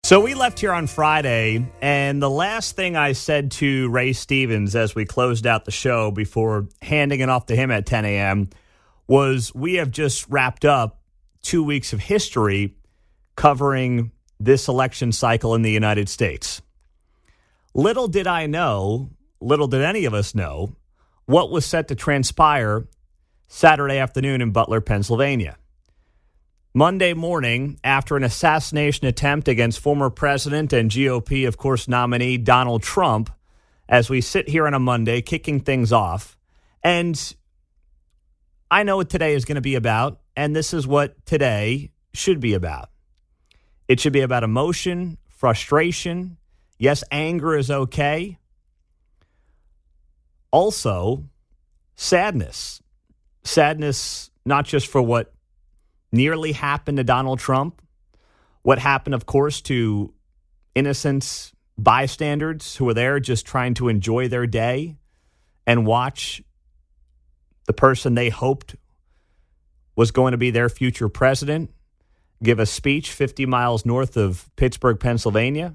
So we left here on Friday, and the last thing I said to Ray Stevens as we closed out the show before handing it off to him at 10 a.m. was we have just wrapped up 2 weeks of history covering this election cycle in the United States. Little did I know, little did any of us know, what was set to transpire Saturday afternoon in Butler, Pennsylvania. Monday morning, after an assassination attempt against former president and GOP, of course, nominee Donald Trump, as we sit here on a Monday kicking things off. And I know what today is going to be about, and this is what today should be about. It should be about emotion, frustration. Yes, anger is okay. Also, sadness. Sadness not just for what nearly happened to Donald Trump, what happened, of course, to innocent bystanders who were there just trying to enjoy their day and watch the person they hoped was going to be their future president give a speech 50 miles north of Pittsburgh, Pennsylvania.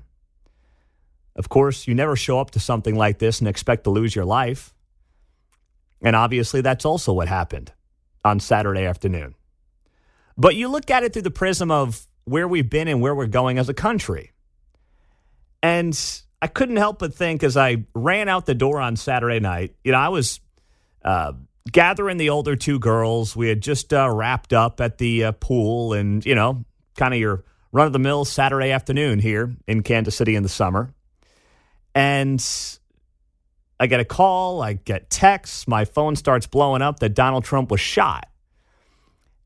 Of course, you never show up to something like this and expect to lose your life. And obviously, that's also what happened on Saturday afternoon. But you look at it through the prism of where we've been and where we're going as a country. And I couldn't help but think as I ran out the door on Saturday night, I was gathering the older two girls. We had just wrapped up at the pool and, kind of your run-of-the-mill Saturday afternoon here in Kansas City in the summer. And I get a call, I get texts, my phone starts blowing up that Donald Trump was shot.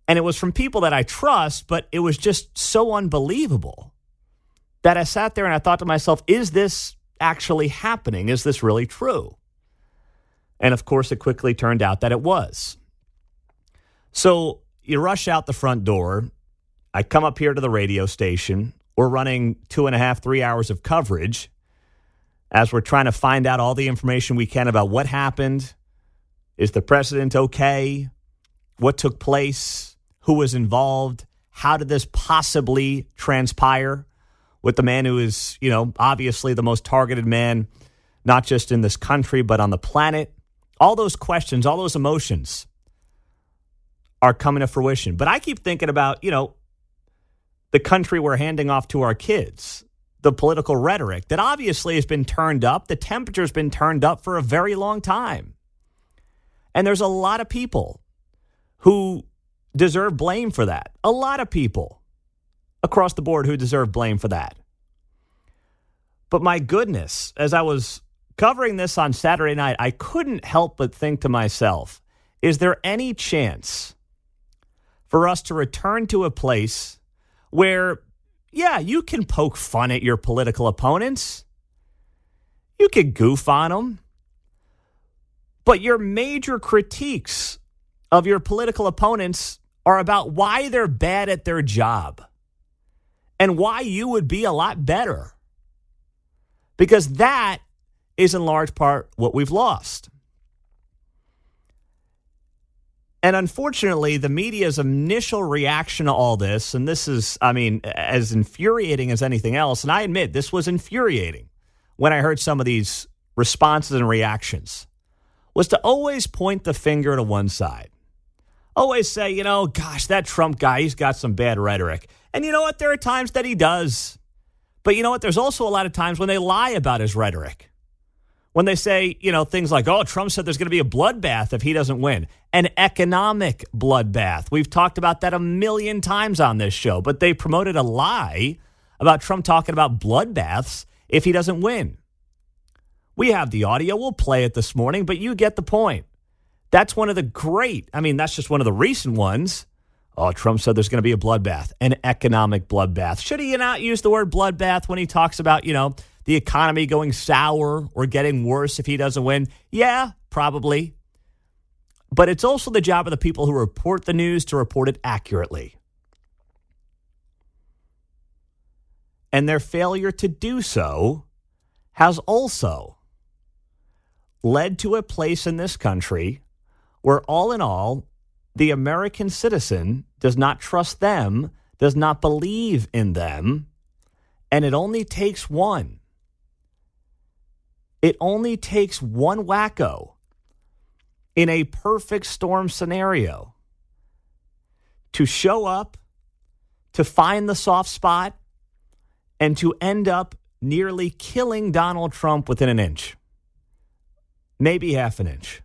And it was from people that I trust, but it was just so unbelievable that I sat there and I thought to myself, is this actually happening? Is this really true? And of course, it quickly turned out that it was. So you rush out the front door. I come up here to the radio station. We're running 2.5, 3 hours of coverage as we're trying to find out all the information we can about what happened. Is the president okay? What took place? Who was involved? How did this possibly transpire with the man who is, obviously the most targeted man, not just in this country, but on the planet? All those questions, all those emotions are coming to fruition. But I keep thinking about, the country we're handing off to our kids, the political rhetoric that obviously has been turned up. The temperature's been turned up for a very long time. And there's a lot of people who deserve blame for that. A lot of people across the board who deserve blame for that. But my goodness, as I was covering this on Saturday night, I couldn't help but think to myself, is there any chance for us to return to a place where, you can poke fun at your political opponents. You can goof on them. But your major critiques of your political opponents are about why they're bad at their job and why you would be a lot better. Because that is in large part what we've lost. And unfortunately, the media's initial reaction to all this, and this is, as infuriating as anything else, and I admit this was infuriating when I heard some of these responses and reactions, was to always point the finger to one side. Always say, gosh, that Trump guy, he's got some bad rhetoric. And you know what? There are times that he does. But you know what? There's also a lot of times when they lie about his rhetoric. When they say, things like, Trump said there's going to be a bloodbath if he doesn't win. An economic bloodbath. We've talked about that a million times on this show. But they promoted a lie about Trump talking about bloodbaths if he doesn't win. We have the audio. We'll play it this morning, but you get the point. That's one of the great, that's just one of the recent ones. Trump said there's going to be a bloodbath, an economic bloodbath. Should he not use the word bloodbath when he talks about, the economy going sour or getting worse if he doesn't win? Yeah, probably. But it's also the job of the people who report the news to report it accurately. And their failure to do so has also led to a place in this country where, all in all, the American citizen does not trust them, does not believe in them, And it only takes one. It only takes one wacko in a perfect storm scenario to show up, to find the soft spot, and to end up nearly killing Donald Trump within an inch. Maybe half an inch.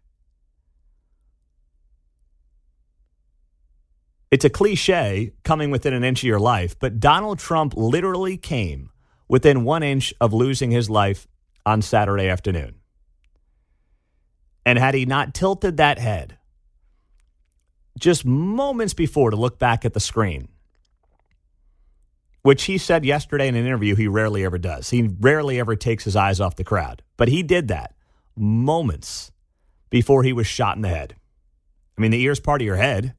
It's a cliche coming within an inch of your life, but Donald Trump literally came within 1 inch of losing his life on Saturday afternoon. And had he not tilted that head just moments before to look back at the screen, which he said yesterday in an interview he rarely ever does. He rarely ever takes his eyes off the crowd. But he did that moments before he was shot in the head. I mean, the ear's part of your head.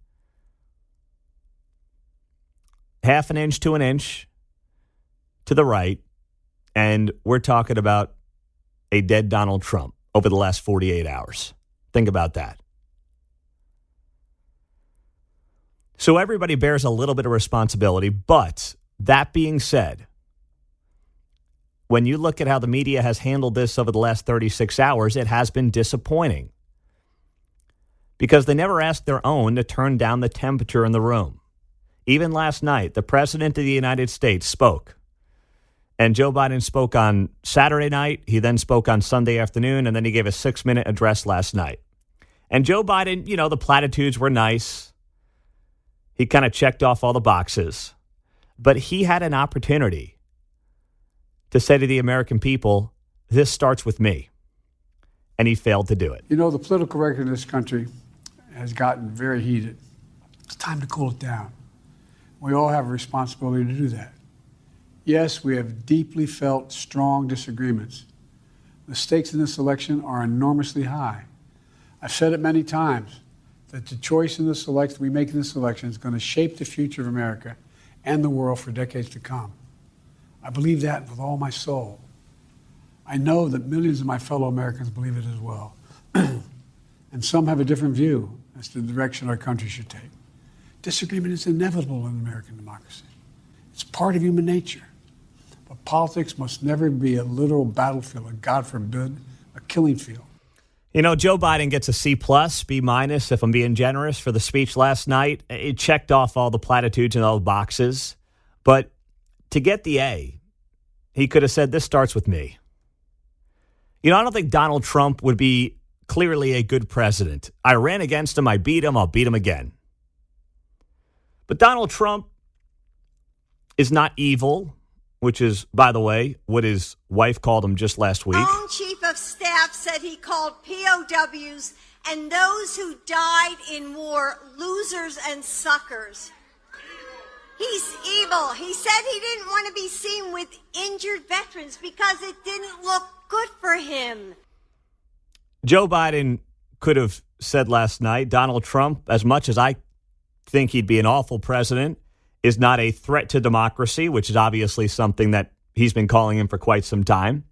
Half an inch to an inch to the right, and we're talking about a dead Donald Trump over the last 48 hours. Think about that. So everybody bears a little bit of responsibility, but that being said, when you look at how the media has handled this over the last 36 hours, it has been disappointing because they never asked their own to turn down the temperature in the room. Even last night, the President of the United States spoke. And Joe Biden spoke on Saturday night. He then spoke on Sunday afternoon, and then he gave a 6-minute address last night. And Joe Biden, you know, the platitudes were nice. He kind of checked off all the boxes. But he had an opportunity to say to the American people, this starts with me. And he failed to do it. You know, the political record in this country has gotten very heated. It's time to cool it down. We all have a responsibility to do that. Yes, we have deeply felt strong disagreements. The stakes in this election are enormously high. I've said it many times that the choice in this election we make in this election is going to shape the future of America and the world for decades to come. I believe that with all my soul. I know that millions of my fellow Americans believe it as well. And some have a different view as to the direction our country should take. Disagreement is inevitable in American democracy. It's part of human nature. But politics must never be a literal battlefield, or God forbid, a killing field. You know, Joe Biden gets a C+, B-, if I'm being generous, for the speech last night. It checked off all the platitudes and all the boxes. But to get the A, he could have said, this starts with me. You know, I don't think Donald Trump would be clearly a good president. I ran against him. I beat him. I'll beat him again. But Donald Trump is not evil, which is, by the way, what his wife called him just last week. Own chief of staff said he called POWs and those who died in war losers and suckers. He's evil. He said he didn't want to be seen with injured veterans because it didn't look good for him. Joe Biden could have said last night, Donald Trump, as much as I think he'd be an awful president, is not a threat to democracy, which is obviously something that he's been calling him for quite some time.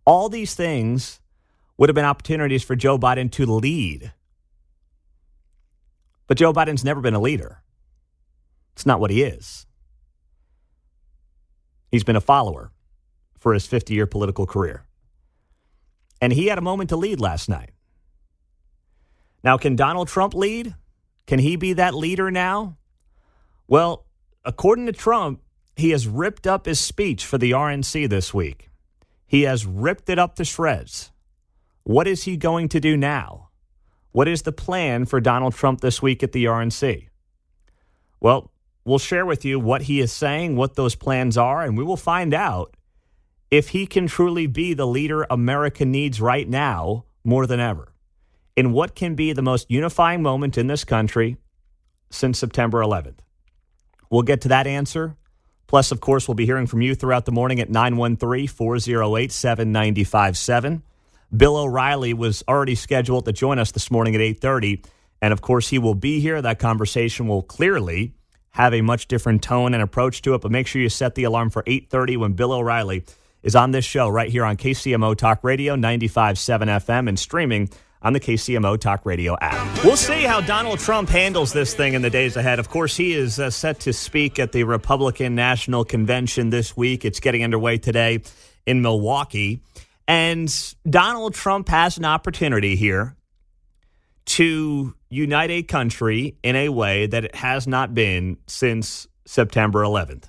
All these things would have been opportunities for Joe Biden to lead. But Joe Biden's never been a leader. It's not what he is. He's been a follower for his 50-year political career. And he had a moment to lead last night. Now, can Donald Trump lead? Can he be that leader now? Well, according to Trump, he has ripped up his speech for the RNC this week. He has ripped it up to shreds. What is he going to do now? What is the plan for Donald Trump this week at the RNC? Well, we'll share with you what he is saying, what those plans are, and we will find out if he can truly be the leader America needs right now more than ever, in what can be the most unifying moment in this country since September 11th. We'll get to that answer. Plus, of course, we'll be hearing from you throughout the morning at 913-408-7957. Bill O'Reilly was already scheduled to join us this morning at 8:30. And, of course, he will be here. That conversation will clearly have a much different tone and approach to it. But make sure you set the alarm for 8:30 when Bill O'Reilly is on this show right here on KCMO Talk Radio, 95.7 FM, and streaming on the KCMO Talk Radio app. We'll see how Donald Trump handles this thing in the days ahead. Of course, he is set to speak at the Republican National Convention this week. It's getting underway today in Milwaukee. And Donald Trump has an opportunity here to unite a country in a way that it has not been since September 11th,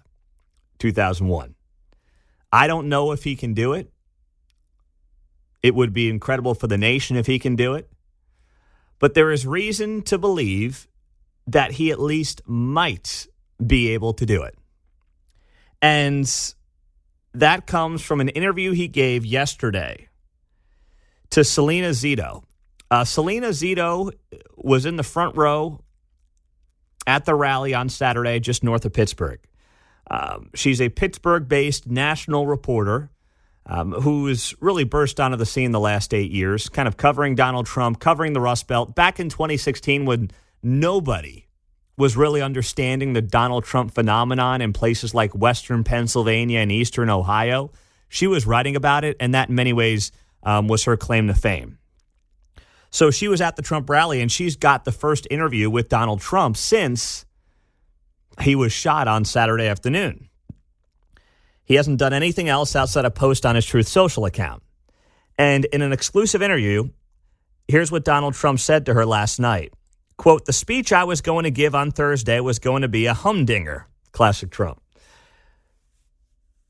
2001. I don't know if he can do it. It would be incredible for the nation if he can do it. But there is reason to believe that he at least might be able to do it. And that comes from an interview he gave yesterday to Selena Zito. Selena Zito was in the front row at the rally on Saturday just north of Pittsburgh. She's a Pittsburgh-based national reporter who's really burst onto the scene the last 8 years, kind of covering Donald Trump, covering the Rust Belt. Back in 2016 when nobody was really understanding the Donald Trump phenomenon in places like western Pennsylvania and eastern Ohio, she was writing about it, and that in many ways was her claim to fame. So she was at the Trump rally, and she's got the first interview with Donald Trump since he was shot on Saturday afternoon. He hasn't done anything else outside a post on his Truth Social account. And in an exclusive interview, here's what Donald Trump said to her last night. Quote, "The speech I was going to give on Thursday was going to be a humdinger." Classic Trump.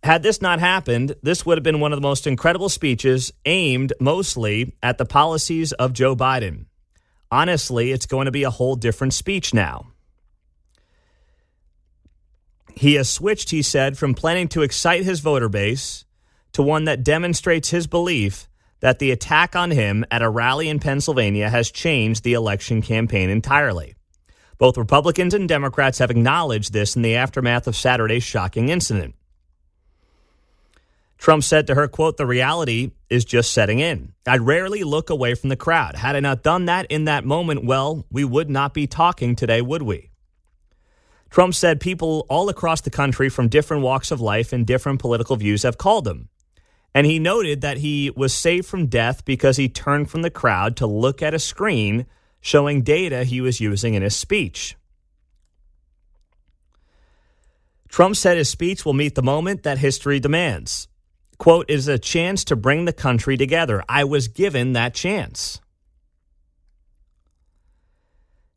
"Had this not happened, this would have been one of the most incredible speeches aimed mostly at the policies of Joe Biden. Honestly, it's going to be a whole different speech now." He has switched, he said, from planning to excite his voter base to one that demonstrates his belief that the attack on him at a rally in Pennsylvania has changed the election campaign entirely. Both Republicans and Democrats have acknowledged this in the aftermath of Saturday's shocking incident. Trump said to her, quote, "The reality is just setting in. I'd rarely look away from the crowd. Had I not done that in that moment, well, we would not be talking today, would we?" Trump said people all across the country from different walks of life and different political views have called him. And he noted that he was saved from death because he turned from the crowd to look at a screen showing data he was using in his speech. Trump said his speech will meet the moment that history demands. Quote, "It is a chance to bring the country together. I was given that chance."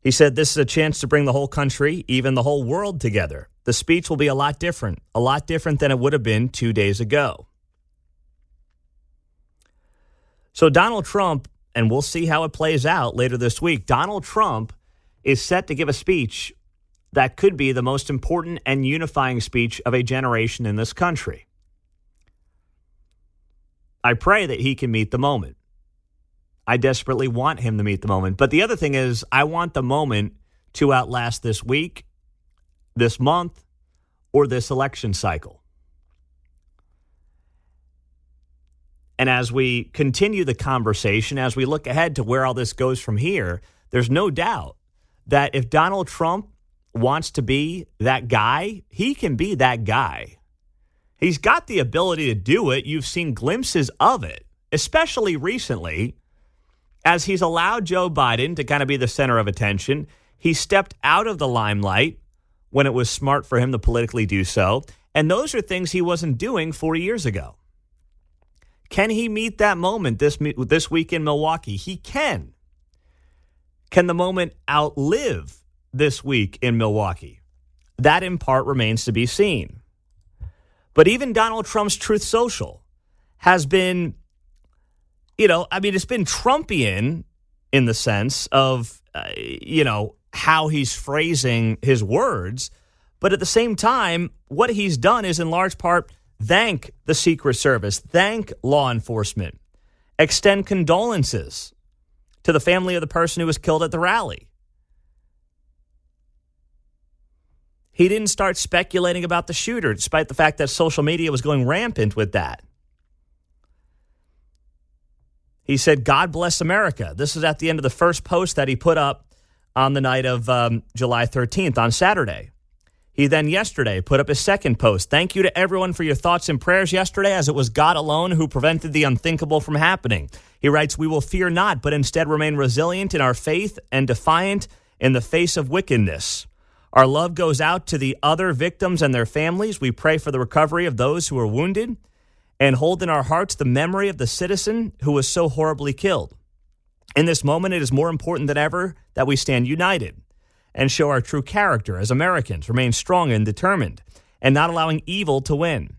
He said this is a chance to bring the whole country, even the whole world together. The speech will be a lot different than it would have been 2 days ago. So Donald Trump, and we'll see how it plays out later this week, Donald Trump is set to give a speech that could be the most important and unifying speech of a generation in this country. I pray that he can meet the moment. I desperately want him to meet the moment. But the other thing is, I want the moment to outlast this week, this month, or this election cycle. And as we continue the conversation, as we look ahead to where all this goes from here, there's no doubt that if Donald Trump wants to be that guy, he can be that guy. He's got the ability to do it. You've seen glimpses of it, especially recently, as he's allowed Joe Biden to kind of be the center of attention. He stepped out of the limelight when it was smart for him to politically do so. And those are things he wasn't doing 4 years ago. Can he meet that moment this week in Milwaukee? He can. Can the moment outlive this week in Milwaukee? That in part remains to be seen. But even Donald Trump's Truth Social has been, it's been Trumpian in the sense of, how he's phrasing his words. But at the same time, what he's done is in large part thank the Secret Service, thank law enforcement, extend condolences to the family of the person who was killed at the rally. He didn't start speculating about the shooter, despite the fact that social media was going rampant with that. He said, "God bless America." This is at the end of the first post that he put up on the night of July 13th, on Saturday. He then yesterday put up his second post. Thank you to everyone for your thoughts and prayers yesterday, as it was God alone who prevented the unthinkable from happening. He writes, we will fear not, but instead remain resilient in our faith and defiant in the face of wickedness. Our love goes out to the other victims and their families. We pray for the recovery of those who are wounded and hold in our hearts the memory of the citizen who was so horribly killed. In this moment, it is more important than ever that we stand united and show our true character as Americans, remain strong and determined, and not allowing evil to win.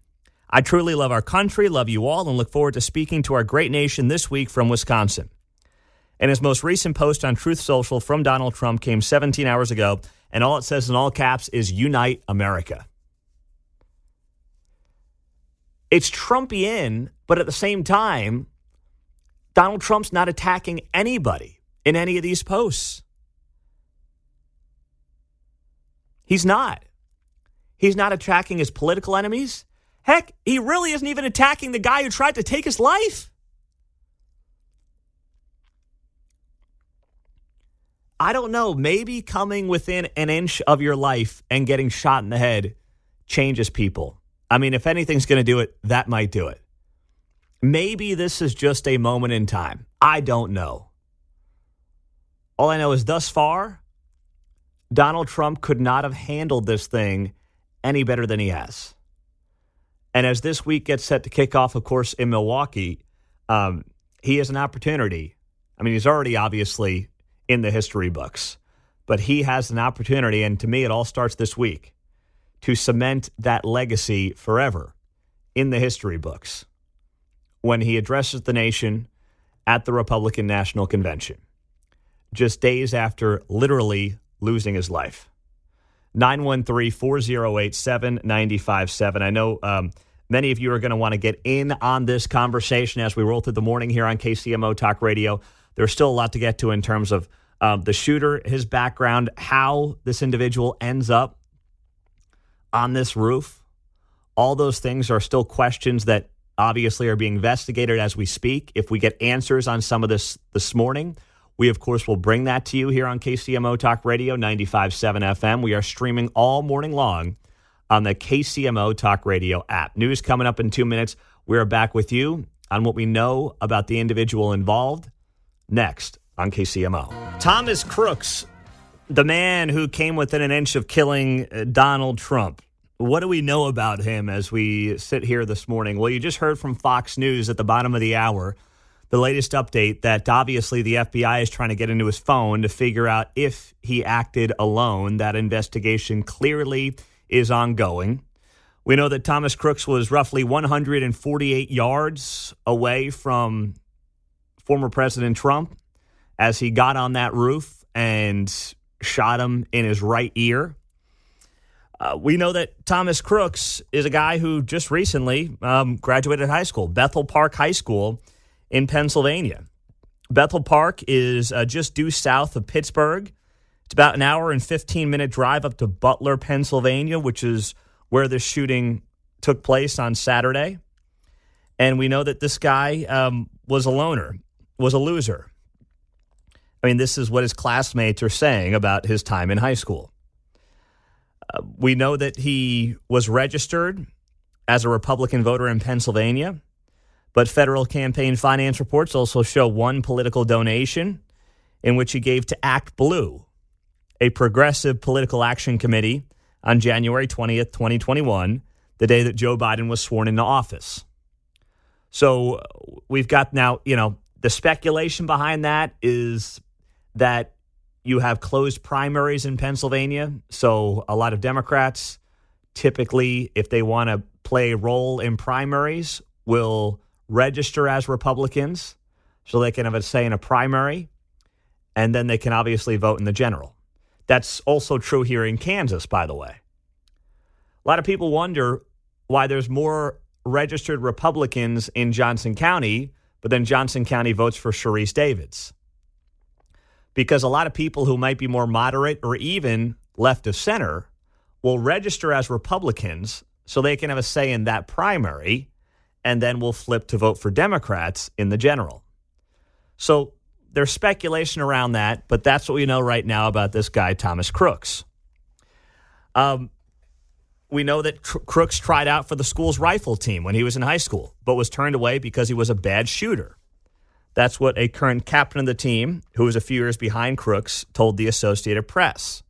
I truly love our country, love you all, and look forward to speaking to our great nation this week from Wisconsin. And his most recent post on Truth Social from Donald Trump came 17 hours ago, and all it says in all caps is Unite America. It's Trumpian, but at the same time, Donald Trump's not attacking anybody in any of these posts. He's not. He's not attacking his political enemies. Heck, he really isn't even attacking the guy who tried to take his life. I don't know. Maybe coming within an inch of your life and getting shot in the head changes people. I mean, if anything's going to do it, that might do it. Maybe this is just a moment in time. I don't know. All I know is thus far, Donald Trump could not have handled this thing any better than he has. And as this week gets set to kick off, of course, in Milwaukee, he has an opportunity. I mean, he's already obviously in the history books, but he has an opportunity, and to me, it all starts this week, to cement that legacy forever in the history books when he addresses the nation at the Republican National Convention, just days after literally losing his life. 913-408-7957. I know many of you are going to want to get in on this conversation as we roll through the morning here on KCMO Talk Radio. There's still a lot to get to in terms of the shooter, his background, how this individual ends up on this roof. All those things are still questions that obviously are being investigated as we speak. If we get answers on some of this morning, we, of course, will bring that to you here on KCMO Talk Radio, 95.7 FM. We are streaming all morning long on the KCMO Talk Radio app. News coming up in 2 minutes. We're back with you on what we know about the individual involved next on KCMO. Thomas Crooks, the man who came within an inch of killing Donald Trump. What do we know about him as we sit here this morning? Well, you just heard from Fox News at the bottom of the hour, the latest update that obviously the FBI is trying to get into his phone to figure out if he acted alone. That investigation clearly is ongoing. We know that Thomas Crooks was roughly 148 yards away from former President Trump as he got on that roof and shot him in his right ear. We know that Thomas Crooks is a guy who just recently graduated high school, Bethel Park High School in Pennsylvania. Bethel Park is just due south of Pittsburgh. It's about an hour and 15-minute drive up to Butler, Pennsylvania, which is where the shooting took place on Saturday. And we know that this guy was a loner, was a loser. I mean, this is what his classmates are saying about his time in high school. We know that he was registered as a Republican voter in Pennsylvania, but federal campaign finance reports also show one political donation in which he gave to Act Blue, a progressive political action committee, on January 20th, 2021, the day that Joe Biden was sworn into office. So we've got now, the speculation behind that is that you have closed primaries in Pennsylvania. So a lot of Democrats, typically, if they want to play a role in primaries, will register as Republicans so they can have a say in a primary, and then they can obviously vote in the general. That's also true here in Kansas, by the way. A lot of people wonder why there's more registered Republicans in Johnson County, but then Johnson County votes for Sharice Davids. Because a lot of people who might be more moderate or even left of center will register as Republicans so they can have a say in that primary, and then will flip to vote for Democrats in the general. So there's speculation around that, but that's what we know right now about this guy, Thomas Crooks. we know that Crooks tried out for the school's rifle team when he was in high school, but was turned away because he was a bad shooter. That's what a current captain of the team, who was a few years behind Crooks, told the Associated Press.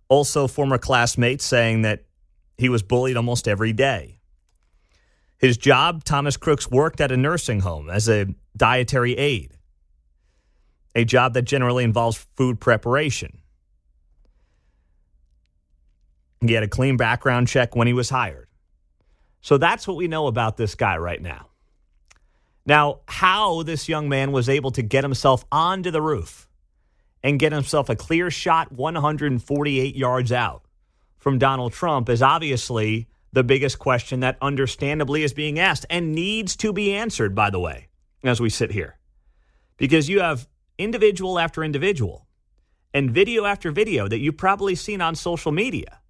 Also, former classmates saying that he was bullied almost every day. His job, Thomas Crooks worked at a nursing home as a dietary aide, a job that generally involves food preparation. He had a clean background check when he was hired. So that's what we know about this guy right now. Now, how this young man was able to get himself onto the roof and get himself a clear shot 148 yards out from Donald Trump is obviously the biggest question that understandably is being asked and needs to be answered, by the way, as we sit here. Because you have individual after individual and video after video that you've probably seen on social media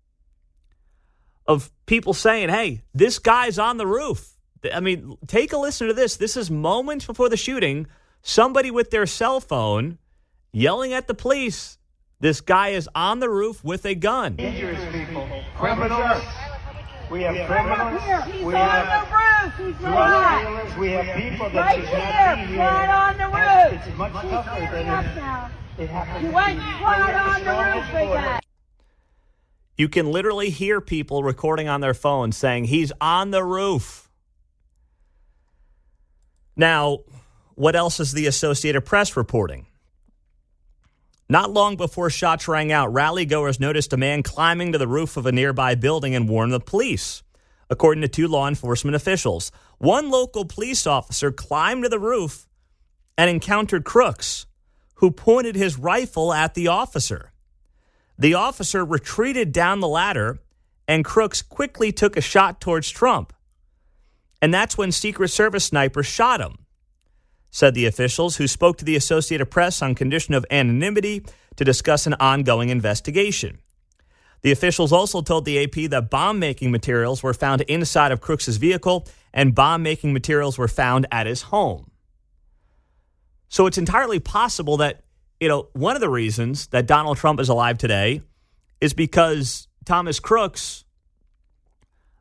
of people saying, hey, this guy's on the roof. I mean, take a listen to this. This is moments before the shooting. Somebody with their cell phone yelling at the police, this guy is on the roof with a gun. Dangerous people, criminals. We have criminals. We have drug dealers. We have people that should not be here. Right on the roof. It's much tougher than it happens. You went right on the roof again. You can literally hear people recording on their phones saying he's on the roof. Now, what else is the Associated Press reporting? Not long before shots rang out, rally-goers noticed a man climbing to the roof of a nearby building and warned the police, according to two law enforcement officials. One local police officer climbed to the roof and encountered Crooks, who pointed his rifle at the officer. The officer retreated down the ladder, and Crooks quickly took a shot towards Trump. And that's when Secret Service snipers shot him, said the officials, who spoke to the Associated Press on condition of anonymity to discuss an ongoing investigation. The officials also told the AP that bomb-making materials were found inside of Crooks' vehicle and bomb-making materials were found at his home. So it's entirely possible that, one of the reasons that Donald Trump is alive today is because Thomas Crooks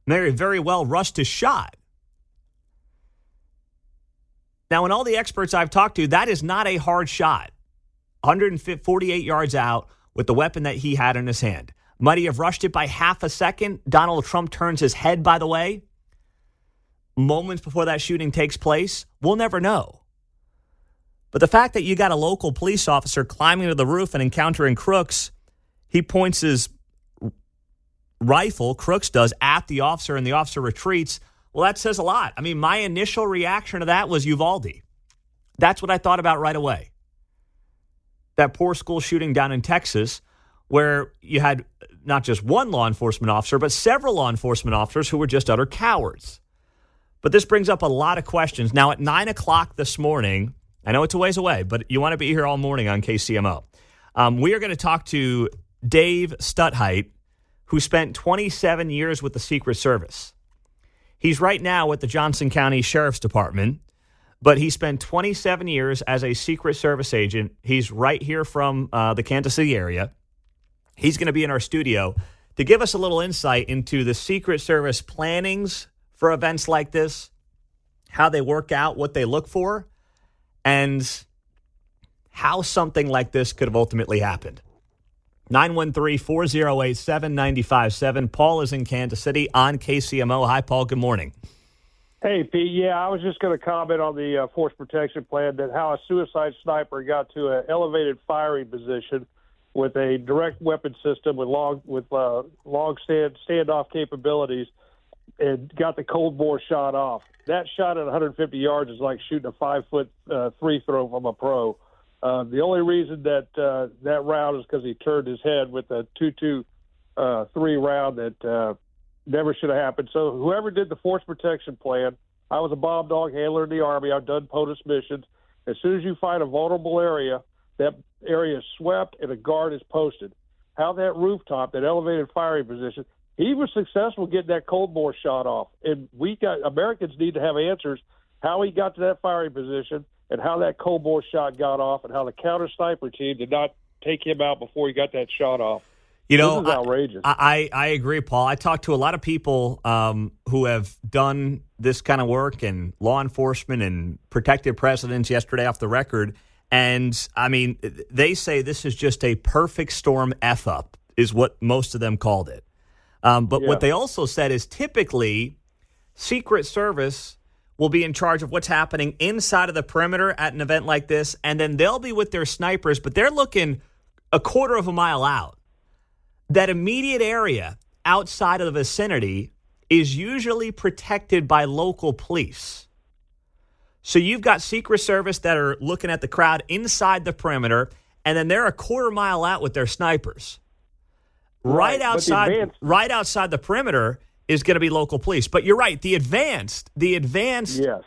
may very well rushed his shot. Now, in all the experts I've talked to, that is not a hard shot. 148 yards out with the weapon that he had in his hand. Might he have rushed it by half a second? Donald Trump turns his head, by the way, moments before that shooting takes place. We'll never know. But the fact that you got a local police officer climbing to the roof and encountering Crooks, he points his rifle, Crooks does, at the officer, and the officer retreats. Well, that says a lot. I mean, my initial reaction to that was Uvalde. That's what I thought about right away. That poor school shooting down in Texas, where you had not just one law enforcement officer, but several law enforcement officers who were just utter cowards. But this brings up a lot of questions. Now, at 9 o'clock this morning, I know it's a ways away, but you want to be here all morning on KCMO. We are going to talk to Dave Stutheit, who spent 27 years with the Secret Service. He's right now with the Johnson County Sheriff's Department, but he spent 27 years as a Secret Service agent. He's right here from the Kansas City area. He's going to be in our studio to give us a little insight into the Secret Service plannings for events like this, how they work out, what they look for, and how something like this could have ultimately happened. 913-408-7957. Paul is in Kansas City on KCMO. Hi, Paul. Good morning. Hey, Pete. Yeah, I was just going to comment on the force protection plan, that how a suicide sniper got to an elevated firing position with a direct weapon system with long standoff capabilities and got the cold bore shot off. That shot at 150 yards is like shooting a 5-foot free throw from a pro. The only reason that that round is because he turned his head with a 2-2-3 round that never should have happened. So whoever did the force protection plan, I was a bomb dog handler in the Army. I've done POTUS missions. As soon as you find a vulnerable area, that area is swept and a guard is posted. How that rooftop, that elevated firing position, he was successful getting that cold bore shot off. And Americans need to have answers how he got to that firing position and how that cold bore shot got off and how the counter sniper team did not take him out before he got that shot off. You know, this is outrageous. I agree, Paul. I talked to a lot of people who have done this kind of work in law enforcement and protected presidents yesterday off the record. And, I mean, they say this is just a perfect storm F-up is what most of them called it. But what they also said is typically Secret Service will be in charge of what's happening inside of the perimeter at an event like this, and then they'll be with their snipers, but they're looking a quarter of a mile out. That immediate area outside of the vicinity is usually protected by local police. So you've got Secret Service that are looking at the crowd inside the perimeter, and then they're a quarter mile out with their snipers. Right outside the perimeter is going to be local police. But you're right, the advanced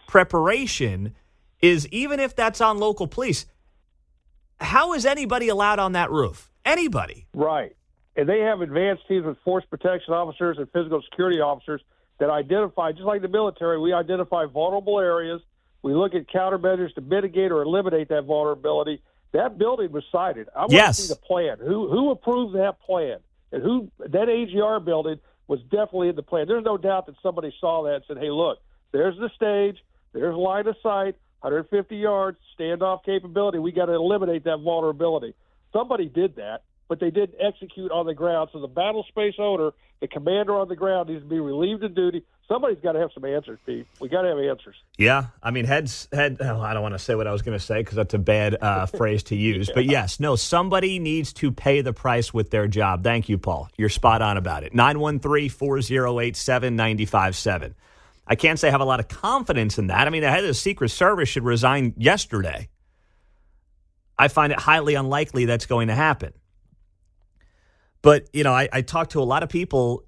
preparation is, even if that's on local police, how is anybody allowed on that roof? Anybody. Right. And they have advanced teams with force protection officers and physical security officers that identify, just like the military, we identify vulnerable areas. We look at countermeasures to mitigate or eliminate that vulnerability. That building was cited. I want to see the plan. Who approved that plan? And that AGR building was definitely in the plan. There's no doubt that somebody saw that and said, hey, look, there's the stage, there's line of sight, 150 yards, standoff capability. We got to eliminate that vulnerability. Somebody did that, but they didn't execute on the ground. So the battle space owner, the commander on the ground, needs to be relieved of duty. Somebody's got to have some answers, Pete. We got to have answers. Yeah, I mean, I don't want to say what I was going to say because that's a bad phrase to use. But yes, somebody needs to pay the price with their job. Thank you, Paul. You're spot on about it. 913-408-7957. I can't say I have a lot of confidence in that. I mean, the head of the Secret Service should resign yesterday. I find it highly unlikely that's going to happen. But, I talked to a lot of people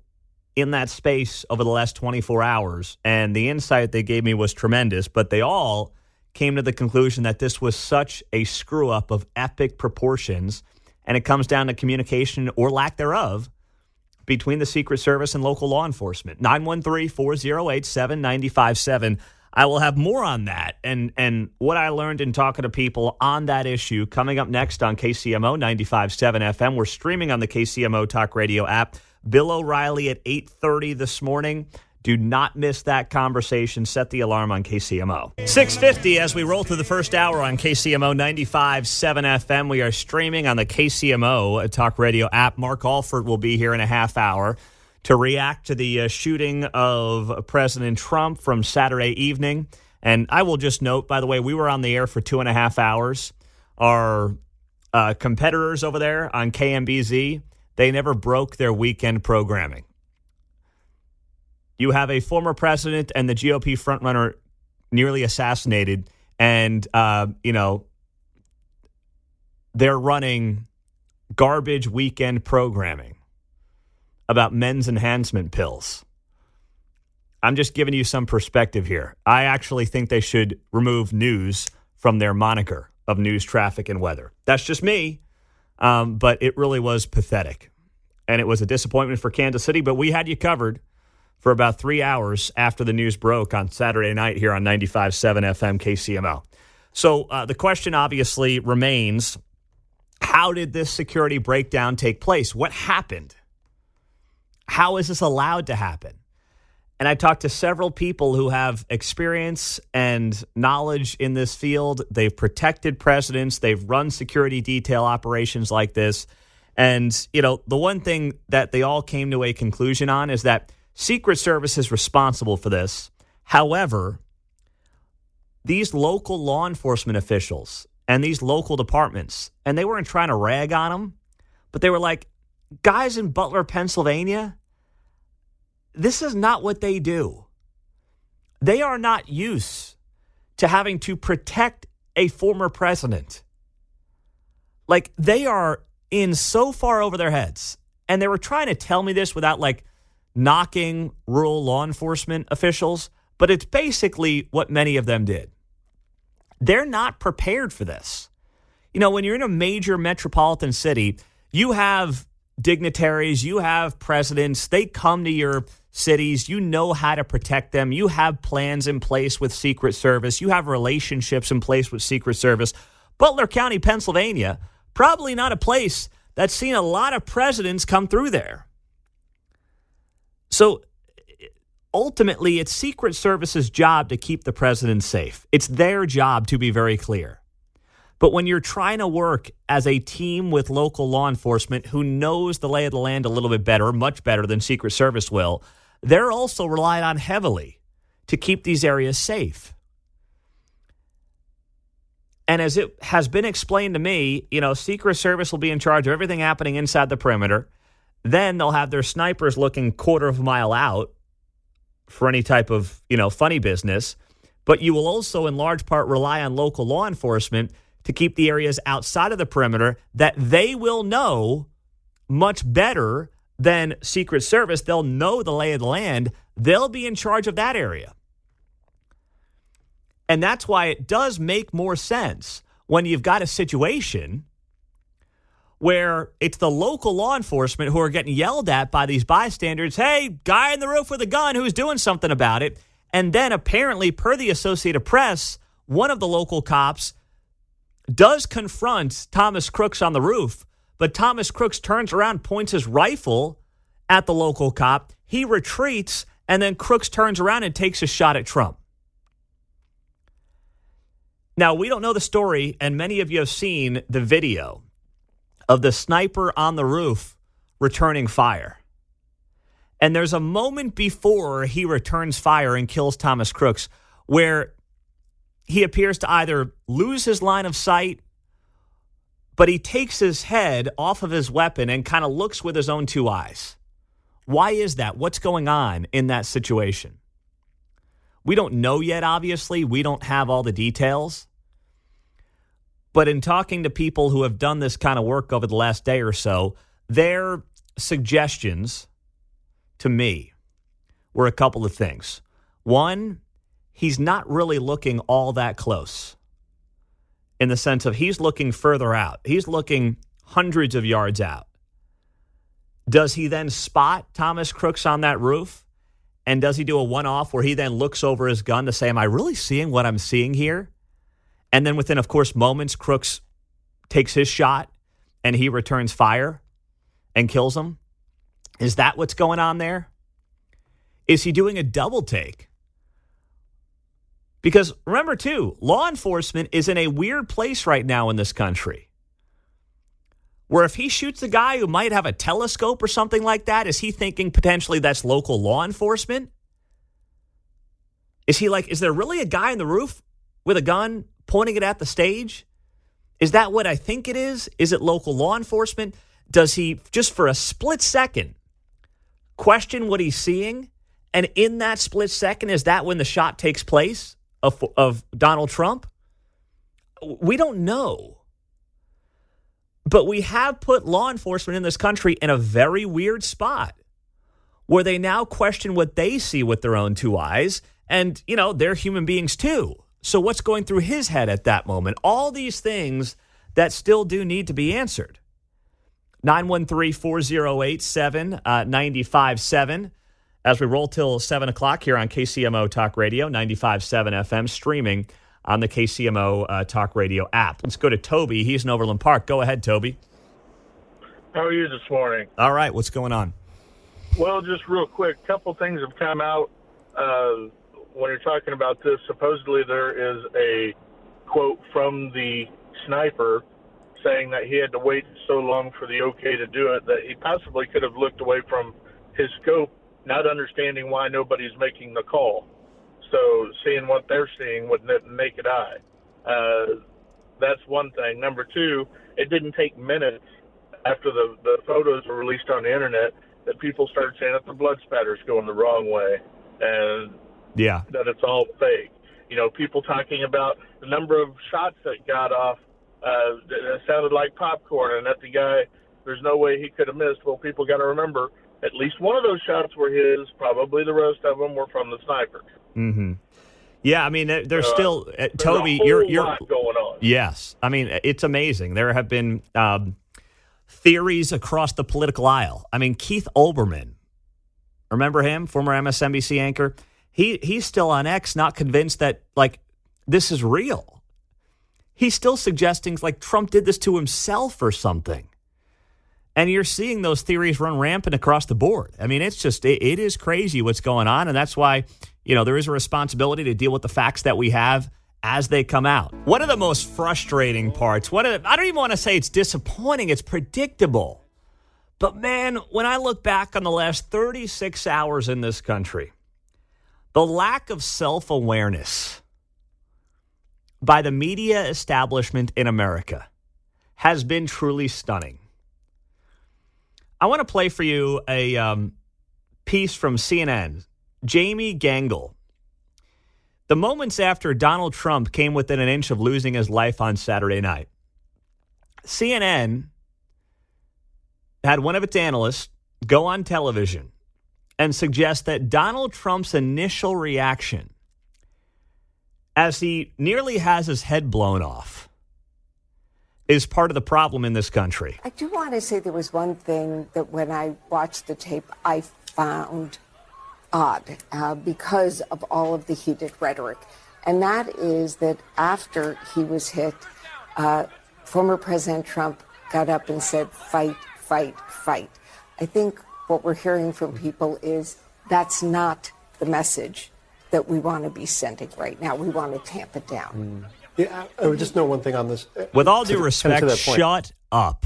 in that space over the last 24 hours, and the insight they gave me was tremendous, but they all came to the conclusion that this was such a screw-up of epic proportions, and it comes down to communication or lack thereof between the Secret Service and local law enforcement. 913-408-7957. I will have more on that and what I learned in talking to people on that issue coming up next on KCMO 95.7 FM. We're streaming on the KCMO Talk Radio app. Bill O'Reilly at 8:30 this morning. Do not miss that conversation. Set the alarm on KCMO. 6:50 as we roll through the first hour on KCMO 95.7 FM. We are streaming on the KCMO Talk Radio app. Mark Alford will be here in a half hour to react to the shooting of President Trump from Saturday evening. And I will just note, by the way, we were on the air for 2.5 hours. Our competitors over there on KMBZ, they never broke their weekend programming. You have a former president and the GOP frontrunner nearly assassinated, and, they're running garbage weekend programming about men's enhancement pills. I'm just giving you some perspective here. I actually think they should remove news from their moniker of news, traffic, and weather. That's just me. But it really was pathetic. And it was a disappointment for Kansas City, but we had you covered for about 3 hours after the news broke on Saturday night here on 95.7 FM KCMO. So the question obviously remains, how did this security breakdown take place? What happened? How is this allowed to happen? And I talked to several people who have experience and knowledge in this field. They've protected presidents. They've run security detail operations like this. And, the one thing that they all came to a conclusion on is that Secret Service is responsible for this. However, these local law enforcement officials and these local departments, and they weren't trying to rag on them, but they were like, guys in Butler, Pennsylvania, this is not what they do. They are not used to having to protect a former president. Like, they are in so far over their heads. And they were trying to tell me this without, knocking rural law enforcement officials, but it's basically what many of them did. They're not prepared for this. When you're in a major metropolitan city, you have dignitaries, you have presidents, they come to your cities, you know how to protect them, you have plans in place with Secret Service, you have relationships in place with Secret Service. Butler County, Pennsylvania, probably not a place that's seen a lot of presidents come through there. So ultimately, it's Secret Service's job to keep the president safe. It's their job, to be very clear. But when you're trying to work as a team with local law enforcement who knows the lay of the land a little bit better, much better than Secret Service will, they're also relied on heavily to keep these areas safe. And as it has been explained to me, Secret Service will be in charge of everything happening inside the perimeter. Then they'll have their snipers looking quarter of a mile out for any type of, funny business. But you will also in large part rely on local law enforcement to keep the areas outside of the perimeter that they will know much better than Secret Service. They'll know the lay of the land. They'll be in charge of that area. And that's why it does make more sense when you've got a situation where it's the local law enforcement who are getting yelled at by these bystanders. Hey, guy in the roof with a gun who's doing something about it. And then apparently, per the Associated Press, one of the local cops does confront Thomas Crooks on the roof, but Thomas Crooks turns around, points his rifle at the local cop. He retreats, and then Crooks turns around and takes a shot at Trump. Now, we don't know the story, and many of you have seen the video of the sniper on the roof returning fire. And there's a moment before he returns fire and kills Thomas Crooks where he appears to either lose his line of sight, but he takes his head off of his weapon and kind of looks with his own two eyes. Why is that? What's going on in that situation? We don't know yet, obviously. We don't have all the details. But in talking to people who have done this kind of work over the last day or so, their suggestions to me were a couple of things. One, he's not really looking all that close in the sense of he's looking further out. He's looking hundreds of yards out. Does he then spot Thomas Crooks on that roof? And does he do a one-off where he then looks over his gun to say, am I really seeing what I'm seeing here? And then within, of course, moments, Crooks takes his shot and he returns fire and kills him. Is that what's going on there? Is he doing a double take? Because remember, too, law enforcement is in a weird place right now in this country. Where if he shoots a guy who might have a telescope or something like that, is he thinking potentially that's local law enforcement? Is he like, is there really a guy on the roof with a gun pointing it at the stage? Is that what I think it is? Is it local law enforcement? Does he, just for a split second, question what he's seeing? And in that split second, is that when the shot takes place of Donald Trump? We don't know. But we have put law enforcement in this country in a very weird spot where they now question what they see with their own two eyes. And, they're human beings too. So what's going through his head at that moment? All these things that still do need to be answered. 913-408-7957 as we roll till 7 o'clock here on KCMO Talk Radio, 95.7 FM, streaming on the KCMO Talk Radio app. Let's go to Toby. He's in Overland Park. Go ahead, Toby. How are you this morning? All right. What's going on? Well, just real quick, a couple things have come out when you're talking about this. Supposedly there is a quote from the sniper saying that he had to wait so long for the okay to do it that he possibly could have looked away from his scope, not understanding why nobody's making the call. So seeing what they're seeing with the naked eye. That's one thing. Number two, it didn't take minutes after the photos were released on the internet that people started saying that the blood spatter's going the wrong way and that it's all fake. People talking about the number of shots that got off that sounded like popcorn and that the guy, there's no way he could have missed. Well, people got to remember at least one of those shots were his. Probably the rest of them were from the sniper. Mm-hmm. Yeah, I mean, there's still Toby. There's a whole lot going on. Yes, I mean, it's amazing. There have been theories across the political aisle. I mean, Keith Olbermann, remember him, former MSNBC anchor? He's still on X, not convinced that this is real. He's still suggesting Trump did this to himself or something. And you're seeing those theories run rampant across the board. I mean, it's just, it is crazy what's going on. And that's why, there is a responsibility to deal with the facts that we have as they come out. One of the most frustrating parts, I don't even want to say it's disappointing, it's predictable. But man, when I look back on the last 36 hours in this country, the lack of self-awareness by the media establishment in America has been truly stunning. I want to play for you a piece from CNN. Jamie Gangle. The moments after Donald Trump came within an inch of losing his life on Saturday night, CNN had one of its analysts go on television and suggest that Donald Trump's initial reaction as he nearly has his head blown off is part of the problem in this country. I do want to say there was one thing that when I watched the tape, I found odd because of all of the heated rhetoric. And that is that after he was hit, former President Trump got up and said, fight, fight, fight. I think what we're hearing from people is that's not the message that we want to be sending right now. We want to tamp it down. Yeah, I would just know one thing on this. With all due respect, shut up.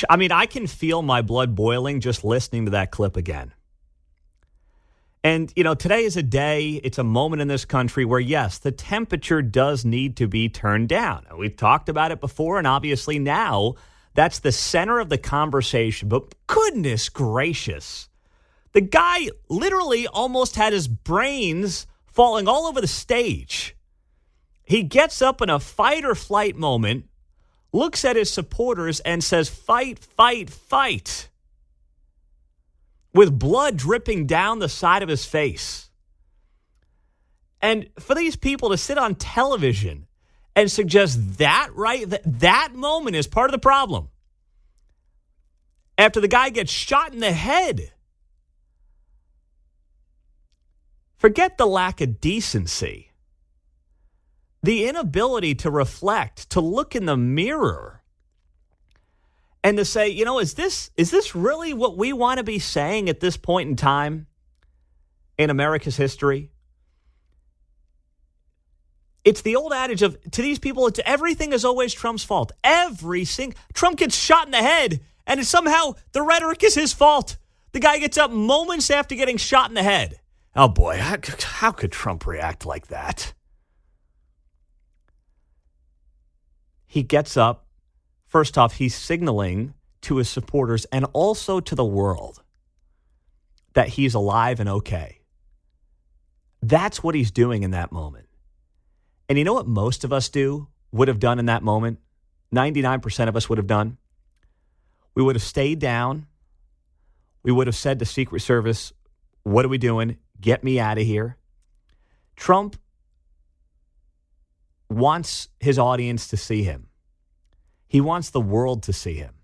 I mean, I can feel my blood boiling just listening to that clip again. And, today is a day, it's a moment in this country where, yes, the temperature does need to be turned down. We've talked about it before, and obviously now that's the center of the conversation. But goodness gracious, the guy literally almost had his brains falling all over the stage. He gets up in a fight or flight moment, looks at his supporters and says, fight, fight, fight, with blood dripping down the side of his face. And for these people to sit on television and suggest that moment is part of the problem. After the guy gets shot in the head. Forget the lack of decency. The inability to reflect, to look in the mirror and to say, is this really what we want to be saying at this point in time in America's history? It's the old adage of, to these people, it's everything is always Trump's fault. Trump gets shot in the head, and it's somehow the rhetoric is his fault. The guy gets up moments after getting shot in the head. Oh boy, how could Trump react like that? He gets up. First off, he's signaling to his supporters and also to the world that he's alive and okay. That's what he's doing in that moment. And you know what most of us would have done in that moment? 99% of us would have done. We would have stayed down. We would have said to Secret Service, what are we doing? Get me out of here. Trump wants his audience to see him. He wants the world to see him.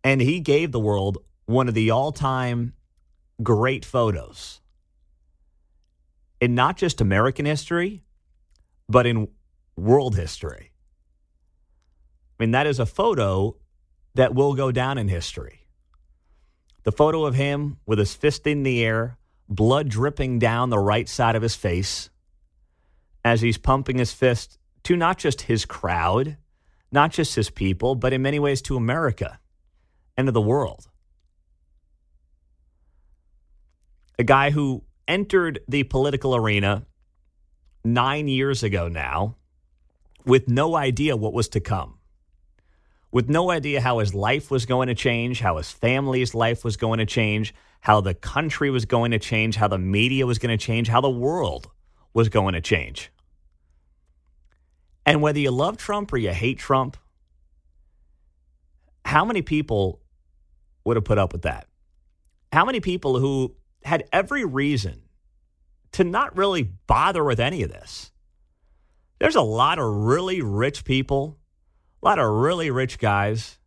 And he gave the world one of the all-time great photos in not just American history, but in world history. I mean, that is a photo that will go down in history. The photo of him with his fist in the air, blood dripping down the right side of his face as he's pumping his fist to not just his crowd, not just his people, but in many ways to America and to the world. A guy who entered the political arena 9 years ago now with no idea what was to come, with no idea how his life was going to change, how his family's life was going to change, how the country was going to change, how the media was going to change, how the world was going to change. And whether you love Trump or you hate Trump, how many people would have put up with that? How many people who had every reason to not really bother with any of this? There's a lot of really rich people, a lot of really rich guys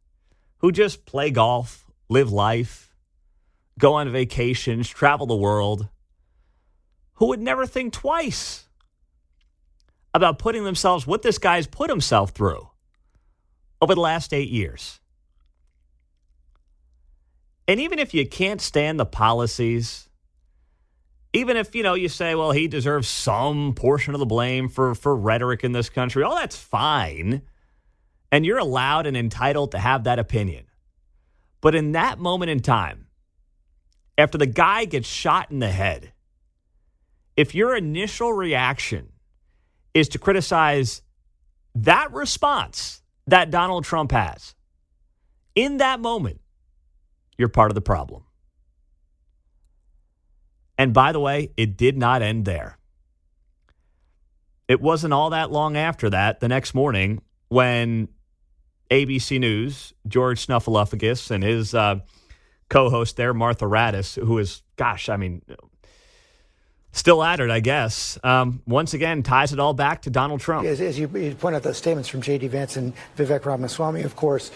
who just play golf, live life, go on vacations, travel the world, who would never think twice about putting themselves, what this guy's put himself through, over the last 8 years. And even if you can't stand the policies, even if, you say, well, he deserves some portion of the blame for rhetoric in this country, all that's fine. And you're allowed and entitled to have that opinion. But in that moment in time, after the guy gets shot in the head, if your initial reaction is to criticize that response that Donald Trump has, in that moment, you're part of the problem. And by the way, it did not end there. It wasn't all that long after that, the next morning, when ABC News, George Snuffleupagus, and his co-host there, Martha Raddatz, who is, still at it, I guess, once again ties it all back to Donald Trump. As you point out, those statements from J.D. Vance and Vivek Ramaswamy, of course,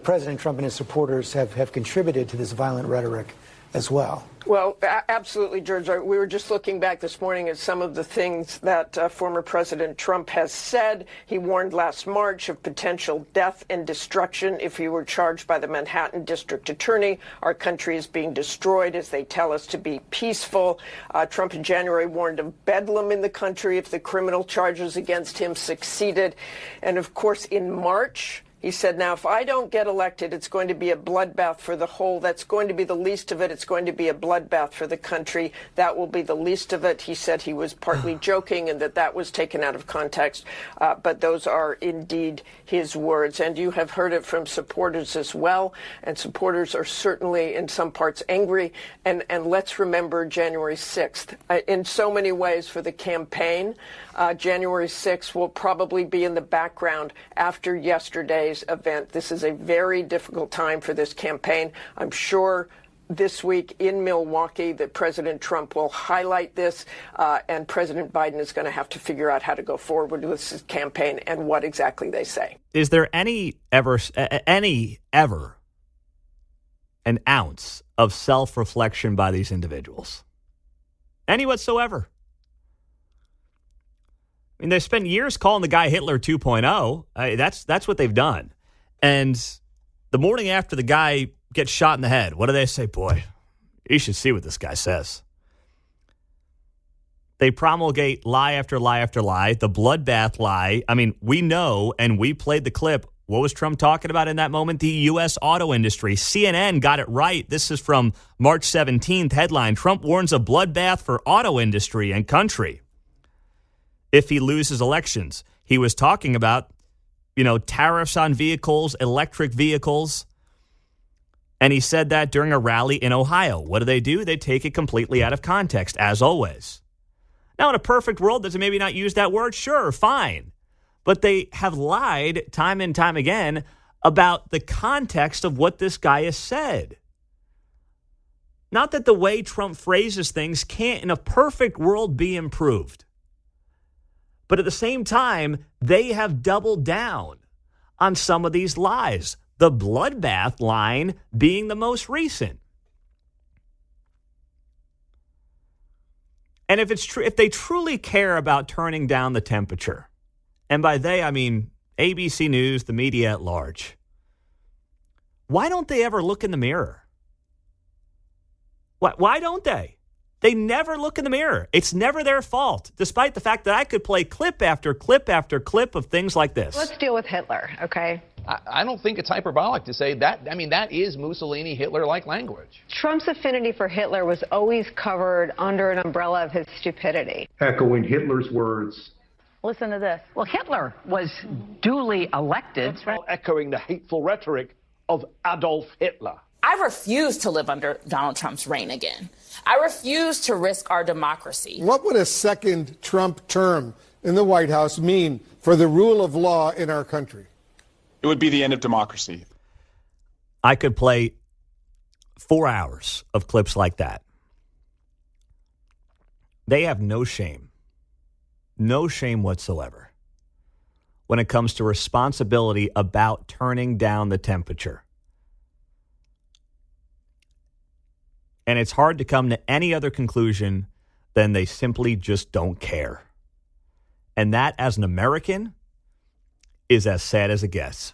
President Trump and his supporters have contributed to this violent rhetoric as well. Well, absolutely, George. We were just looking back this morning at some of the things that former President Trump has said. He warned last March of potential death and destruction if he were charged by the Manhattan District Attorney. Our country is being destroyed as they tell us to be peaceful. Trump in January warned of bedlam in the country if the criminal charges against him succeeded. And of course, in March, he said, now, if I don't get elected, it's going to be a bloodbath for the whole. That's going to be the least of it. It's going to be a bloodbath for the country. That will be the least of it. He said he was partly joking and that was taken out of context. But those are indeed his words. And you have heard it from supporters as well. And supporters are certainly in some parts angry. And let's remember January 6th. In so many ways for the campaign, January 6th will probably be in the background after yesterday's event. This is a very difficult time for this campaign. I'm sure this week in Milwaukee that President Trump will highlight this, and President Biden is going to have to figure out how to go forward with this campaign and what exactly they say. Is there any ever an ounce of self-reflection by these individuals? Any whatsoever? I mean, they spent years calling the guy Hitler 2.0. That's what they've done. And the morning after the guy gets shot in the head, what do they say? Boy, you should see what this guy says. They promulgate lie after lie after lie, the bloodbath lie. I mean, we know, and we played the clip. What was Trump talking about in that moment? The U.S. auto industry. CNN got it right. This is from March 17th. Headline, Trump warns a bloodbath for auto industry and country if he loses elections. He was talking about, tariffs on vehicles, electric vehicles. And he said that during a rally in Ohio. What do? They take it completely out of context, as always. Now, in a perfect world, does it maybe not use that word? Sure, fine. But they have lied time and time again about the context of what this guy has said. Not that the way Trump phrases things can't, in a perfect world, be improved. But at the same time, they have doubled down on some of these lies, the bloodbath line being the most recent. And if it's true, if they truly care about turning down the temperature, and by they, I mean ABC News, the media at large, why don't they ever look in the mirror? Why don't they? They never look in the mirror. It's never their fault, despite the fact that I could play clip after clip after clip of things like this. Let's deal with Hitler, okay? I don't think it's hyperbolic to say that. I mean, that is Mussolini, Hitler-like language. Trump's affinity for Hitler was always covered under an umbrella of his stupidity. Echoing Hitler's words. Listen to this. Well, Hitler was duly elected. That's right. Echoing the hateful rhetoric of Adolf Hitler. I refuse to live under Donald Trump's reign again. I refuse to risk our democracy. What would a second Trump term in the White House mean for the rule of law in our country? It would be the end of democracy. I could play 4 hours of clips like that. They have no shame whatsoever when it comes to responsibility about turning down the temperature. And it's hard to come to any other conclusion than they simply just don't care. And that, as an American, is as sad as it gets.